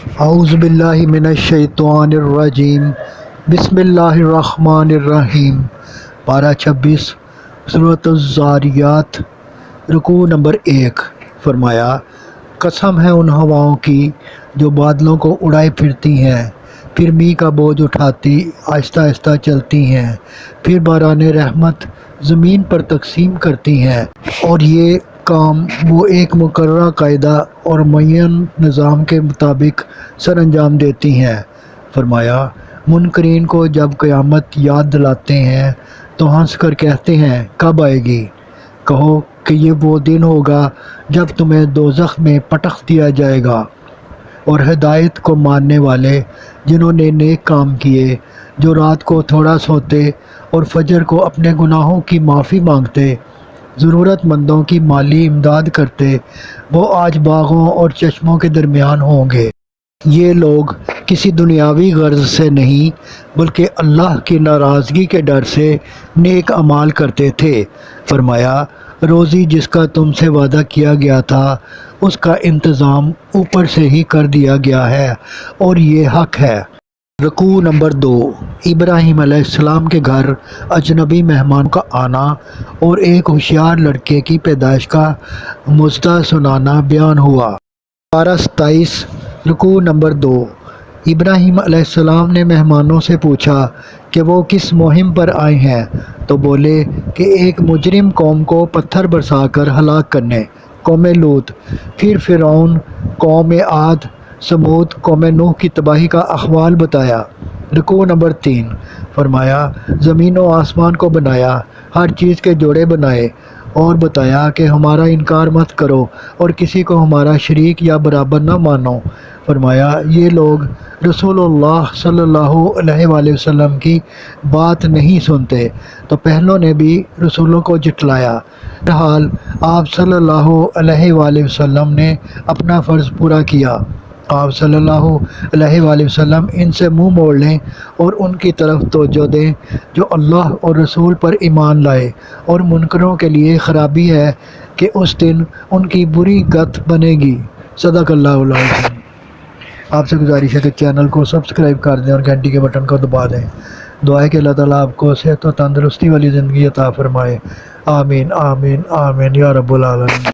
اعوذ باللہ من الشیطان الرجیم، بسم اللہ الرحمن الرحیم۔ پارہ 26 سورۃ الذاریات، رکوع نمبر 1۔ فرمایا، قسم ہے ان ہواؤں کی جو بادلوں کو اڑائے پھرتی ہیں، پھر میگھ کا بوجھ اٹھاتی آہستہ آہستہ چلتی ہیں، پھر باران رحمت زمین پر تقسیم کرتی ہیں، اور یہ کام وہ ایک مقررہ قاعدہ اور معین نظام کے مطابق سر انجام دیتی ہیں۔ فرمایا، منکرین کو جب قیامت یاد دلاتے ہیں تو ہنس کر کہتے ہیں کب آئے گی؟ کہو کہ یہ وہ دن ہوگا جب تمہیں دوزخ میں پٹخ دیا جائے گا، اور ہدایت کو ماننے والے جنہوں نے نیک کام کیے، جو رات کو تھوڑا سوتے اور فجر کو اپنے گناہوں کی معافی مانگتے، ضرورت مندوں کی مالی امداد کرتے، وہ آج باغوں اور چشموں کے درمیان ہوں گے۔ یہ لوگ کسی دنیاوی غرض سے نہیں بلکہ اللہ کی ناراضگی کے ڈر سے نیک اعمال کرتے تھے۔ فرمایا، روزی جس کا تم سے وعدہ کیا گیا تھا اس کا انتظام اوپر سے ہی کر دیا گیا ہے، اور یہ حق ہے۔ رکوع نمبر 2۔ ابراہیم علیہ السلام کے گھر اجنبی مہمان کا آنا اور ایک ہوشیار لڑکے کی پیدائش کا مژدہ سنانا بیان ہوا۔ پارہ 27۔ رکوع نمبر 2۔ ابراہیم علیہ السلام نے مہمانوں سے پوچھا کہ وہ کس مہم پر آئے ہیں، تو بولے کہ ایک مجرم قوم کو پتھر برسا کر ہلاک کرنے، قوم لوط۔ پھر فرعون، قوم عاد، ثمود، قوم نوح کی تباہی کا احوال بتایا۔ رکوع نمبر 3۔ فرمایا، زمین و آسمان کو بنایا، ہر چیز کے جوڑے بنائے، اور بتایا کہ ہمارا انکار مت کرو اور کسی کو ہمارا شریک یا برابر نہ مانو۔ فرمایا، یہ لوگ رسول اللہ صلی اللہ علیہ وآلہ وسلم کی بات نہیں سنتے، تو پہلوں نے بھی رسولوں کو جھٹلایا۔ بہرحال آپ صلی اللہ علیہ وآلہ وسلم نے اپنا فرض پورا کیا۔ آپ صلی اللہ علیہ وآلہ وسلم ان سے منہ موڑ لیں اور ان کی طرف توجہ دیں جو اللہ اور رسول پر ایمان لائے، اور منکروں کے لیے خرابی ہے کہ اس دن ان کی بری گت بنے گی۔ صدق اللہ العظیم۔ آپ سے گزارش ہے کہ چینل کو سبسکرائب کر دیں اور گھنٹی کے بٹن کو دبا دیں۔ دعا ہے کہ اللہ تعالیٰ آپ کو صحت و تندرستی والی زندگی عطا فرمائے۔ آمین آمین آمین یا رب العالمین۔